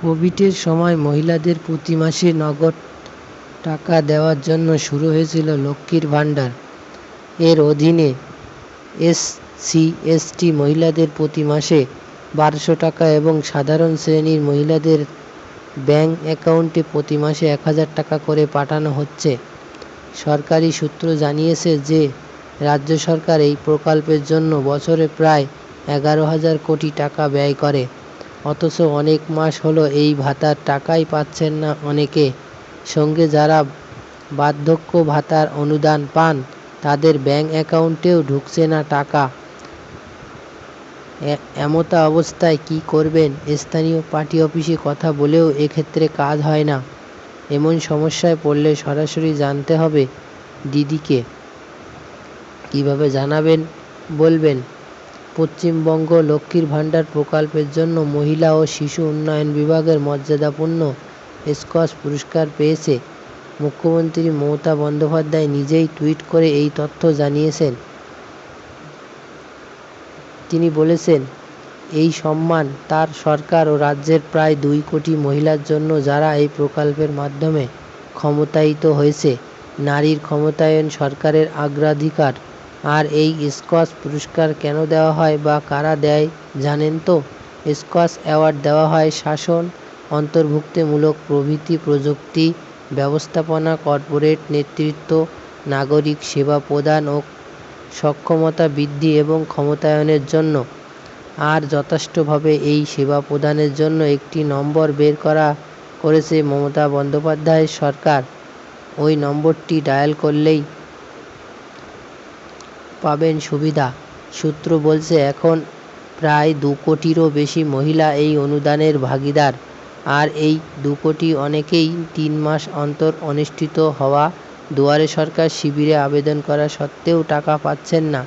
কোভিডের সময় মহিলাদের প্রতি মাসে নগদ টাকা দেওয়ার জন্য শুরু হয়েছিল লক্ষ্মীর ভাণ্ডার। এর অধীনে SC/ST মহিলাদের প্রতি মাসে 1200 টাকা এবং সাধারণ শ্রেণীর মহিলাদের ব্যাংক অ্যাকাউন্টে প্রতি মাসে 1000 টাকা করে পাঠানো হচ্ছে। সরকারি সূত্র জানিয়েছে যে রাজ্য সরকার এই প্রকল্পের জন্য বছরে প্রায় 11,000 কোটি টাকা ব্যয় করে। অথচ অনেক মাস হলো এই ভাতার টাকাই পাচ্ছেন না অনেকে। সঙ্গে যারা বার্ধক্য ভাতার অনুদান পান তাদের ব্যাংক অ্যাকাউন্টেও ঢুকছে না টাকা। এমতা অবস্থায় কি করবেন? স্থানীয় পার্টি অফিসে কথা বলেও এক্ষেত্রে কাজ হয় না। এমন সমস্যায় পড়লে সরাসরি জানতে হবে দিদিকে। কিভাবে জানাবেন বলবেন। পশ্চিমবঙ্গ লক্ষ্মীর ভাণ্ডার প্রকল্পের জন্য মহিলা ও শিশু উন্নয়ন বিভাগের মর্যাদাপূর্ণ স্কচ পুরস্কার পেয়েছে। মুখ্যমন্ত্রী মমতা বন্দ্যোপাধ্যায় নিজেই টুইট করে এই তথ্য জানিয়েছেন। তিনি বলেছেন, এই সম্মান তার সরকার ও রাজ্যের প্রায় 2 কোটি মহিলার জন্য যারা এই প্রকল্পের মাধ্যমে ক্ষমতায়িত হয়েছে। নারীর ক্ষমতায়ন সরকারের অগ্রাধিকার। আর এই স্কচ পুরস্কার কেন দেওয়া হয় বা কারা দেয় জানেন তো? স্কচ অ্যাওয়ার্ড দেওয়া হয় শাসন, অন্তর্ভুক্তিমূলক প্রভৃতি, প্রযুক্তি, ব্যবস্থাপনা, কর্পোরেট নেতৃত্ব, নাগরিক সেবা প্রদান ও সক্ষমতা বৃদ্ধি এবং ক্ষমতায়নের জন্য। আর যথেষ্টভাবে এই সেবা প্রদানের জন্য একটি নম্বর বের করেছে মমতা বন্দ্যোপাধ্যায়ের সরকার। ওই নম্বরটি ডায়াল করলেই পাবেন সুবিধা। সূত্র বলছে এখন প্রায় 2 কোটিরও বেশি মহিলা এই অনুদানের ভাগিদার। আর এই 2 কোটি অনেকেই 3 মাস অন্তর অনুষ্ঠিত হওয়া দুয়ারে সরকার শিবিরে আবেদন করা সত্ত্বেও টাকা পাচ্ছেন না।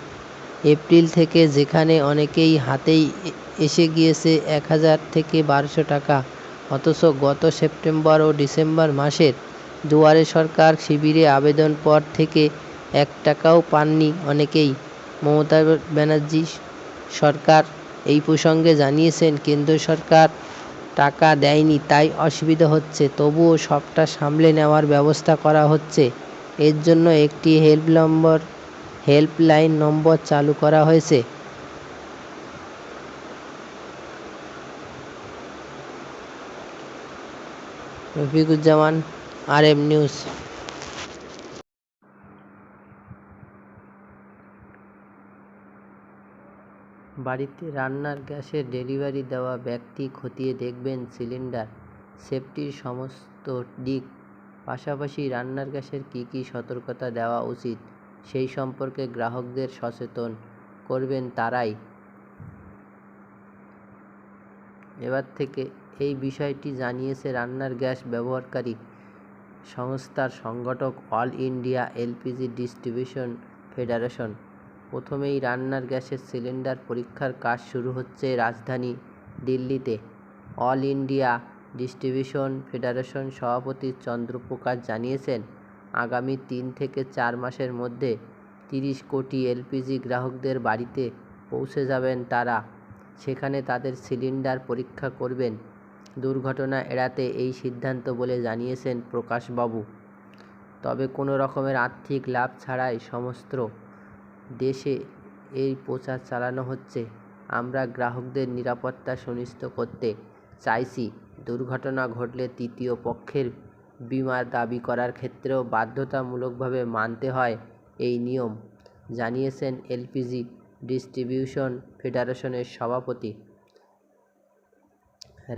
এপ্রিল থেকে যেখানে অনেকেই হাতেই এসে গিয়েছে 1000 থেকে 1200 টাকা, অথচ গত সেপ্টেম্বর ও ডিসেম্বর মাসের দুয়ারে সরকার শিবিরে আবেদন পর থেকে 1 টাকাও পাননি অনেকেই। মমতা ব্যানার্জি সরকার এই প্রসঙ্গে জানিয়েছেন, কেন্দ্র সরকার টাকা দেয়নি তাই অসুবিধা হচ্ছে, তবুও সবটা সামলে নেওয়ার ব্যবস্থা করা হচ্ছে। এর জন্য একটি হেল্পলাইন নম্বর চালু করা হয়েছে। Rafiquzzaman, RM news. বাড়িতে রান্নার গ্যাসের ডেলিভারি দেওয়া ব্যক্তি খতিয়ে দেখবেন সিলিন্ডার, সেফটির সমস্ত দিক, পাশাপাশি রান্নার গ্যাসের কী কী সতর্কতা দেওয়া উচিত সেই সম্পর্কে গ্রাহকদের সচেতন করবেন তারাই। এবার থেকে এই বিষয়টি জানিয়েছে রান্নার গ্যাস ব্যবহারকারী সংস্থার সংগঠক all India LPG distribution federation. প্রথমেই রান্নার গ্যাসের সিলিন্ডার পরীক্ষার কাজ শুরু হচ্ছে রাজধানী দিল্লিতে। অল ইন্ডিয়া ডিস্ট্রিবিউশন ফেডারেশন সভাপতি চন্দ্রপ্রকাশ জানিয়েছেন, আগামী 3 থেকে 4 মাসের মধ্যে 30 কোটি এলপিজি গ্রাহকদের বাড়িতে পৌঁছে যাবেন তারা। সেখানে তাদের সিলিন্ডার পরীক্ষা করবেন। দুর্ঘটনা এড়াতে এই সিদ্ধান্ত বলে জানিয়েছেন প্রকাশবাবু। তবে কোনো রকমের আর্থিক লাভ ছাড়াই সমস্ত দেশে এই প্রচার চালানো হচ্ছে। আমরা গ্রাহকদের নিরাপত্তা সুনিশ্চিত করতে চাইছি। দুর্ঘটনা ঘটলে তৃতীয় পক্ষের বীমার দাবি করার ক্ষেত্রেও বাধ্যতামূলকভাবে মানতে হয় এই নিয়ম, জানিয়েছেন এলপিজি ডিস্ট্রিবিউশন ফেডারেশনের সভাপতি।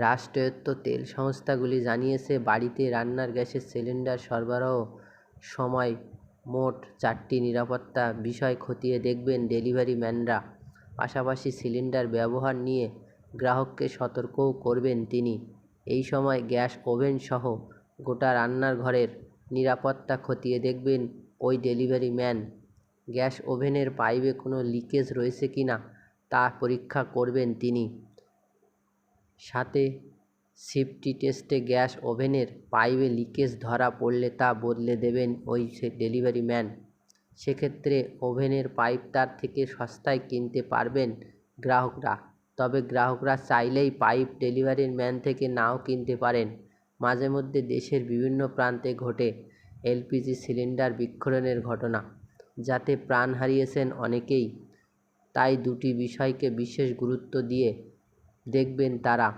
রাষ্ট্রায়ত্ত তেল সংস্থাগুলি জানিয়েছে, বাড়িতে রান্নার গ্যাসের সিলিন্ডার সরবরাহ সময় মোট 4টি নিরাপত্তা বিষয় খতিয়ে দেখবেন ডেলিভারি ম্যানরা। পাশাপাশি সিলিন্ডার ব্যবহার নিয়ে গ্রাহককে সতর্কও করবেন তিনি। এই সময় গ্যাস ওভেন সহ গোটা রান্নার ঘরের নিরাপত্তা খতিয়ে দেখবেন ওই ডেলিভারি ম্যান। গ্যাস ওভেনের পাইপে কোনো লিকেজ রয়েছে কিনা তা পরীক্ষা করবেন তিনি। সাথে সেফটি টেস্টে গ্যাস ওভেনের পাইপে লিকেজ ধরা পড়লে তা বদলে দেবেন ওই ডেলিভারি ম্যান। সেক্ষেত্রে ওভেনের পাইপ তার থেকে সস্তায় কিনতে পারবেন গ্রাহকরা। তবে গ্রাহকরা চাইলেই পাইপ ডেলিভারির ম্যান থেকে নাও কিনতে পারেন। মাঝে মধ্যে দেশের বিভিন্ন প্রান্তে ঘটে এলপিজি সিলিন্ডার বিস্ফোরণের ঘটনা, যাতে প্রাণ হারিয়েছেন অনেকেই। তাই দুটি বিষয়কে বিশেষ গুরুত্ব দিয়ে দেখবেন তারা: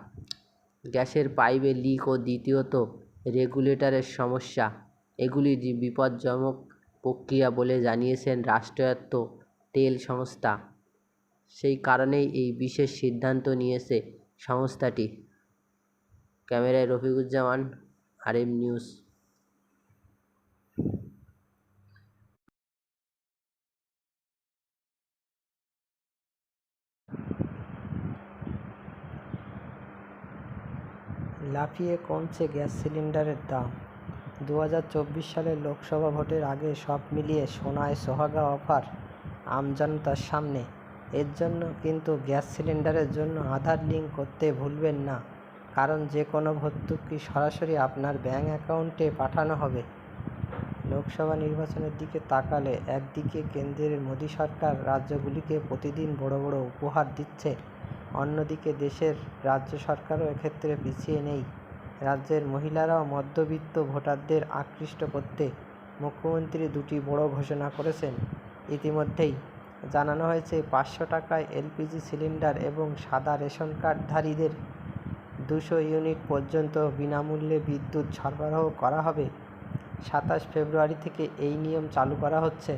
গ্যাসের পাইপে লিক ও দ্বিতীয়ত রেগুলেটরের সমস্যা। এগুলি বিপজ্জনক প্রক্রিয়া বলে জানিয়েছেন রাষ্ট্রায়ত্ত তেল সংস্থা। সেই কারণেই এই বিশেষ সিদ্ধান্ত নিয়েছে সংস্থাটি। ক্যামেরায় রফিকুজ্জামান, RM নিউজ। লাফিয়ে কমছে গ্যাস সিলিন্ডারের দাম। 2024 সালের লোকসভা ভোটের আগে সব মিলিয়ে সোনায় সোহাগা অফার আমজনতার সামনে। এর জন্য কিন্তু গ্যাস সিলিন্ডারের জন্য আধার লিঙ্ক করতে ভুলবেন না, কারণ যে কোনো ভর্তুকি সরাসরি আপনার ব্যাঙ্ক অ্যাকাউন্টে পাঠানো হবে। লোকসভা নির্বাচনের দিকে তাকালে একদিকে কেন্দ্রের মোদী সরকার রাজ্যগুলিকে প্রতিদিন বড় বড় উপহার দিচ্ছে, অন্যদিকে দেশের রাজ্য সরকারও এক্ষেত্রে পিছিয়ে নেই। রাজ্যের মহিলারাও মধ্যবিত্ত ভোটারদের আকৃষ্ট করতে মুখ্যমন্ত্রী দুটি বড় ঘোষণা করেছেন। ইতিমধ্যেই জানানো হয়েছে 500 টাকায় এলপিজি সিলিন্ডার এবং সাদা রেশন কার্ডধারীদের 200 ইউনিট পর্যন্ত বিনামূল্যে বিদ্যুৎ সরবরাহ করা হবে। 27 ফেব্রুয়ারি থেকে এই নিয়ম চালু করা হচ্ছে।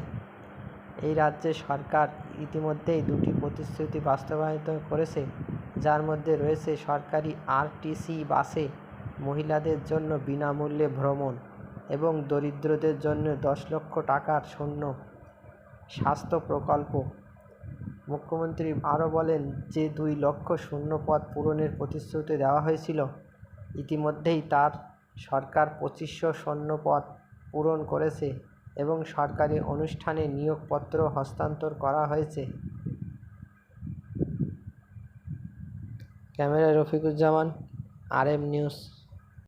এই রাজ্যে সরকার ইতিমধ্যেই দুটি প্রতিশ্রুতি বাস্তবায়িত করেছে, যার মধ্যে রয়েছে সরকারি আরটিসি বাসে মহিলাদের জন্য বিনামূল্যে ভ্রমণ এবং দরিদ্রদের জন্য 10 লক্ষ টাকার শূন্য স্বাস্থ্য প্রকল্প। মুখ্যমন্ত্রী আরও বলেন যে 2 লক্ষ শূন্য পদ পূরণের প্রতিশ্রুতি দেওয়া হয়েছিল, ইতিমধ্যেই তার সরকার 2500 শূন্য পদ পূরণ করেছে এবং সরকারি অনুষ্ঠানে নিয়োগপত্র হস্তান্তর করা হয়েছে। ক্যামেরায় রফিকুজ্জামান, RM নিউজ।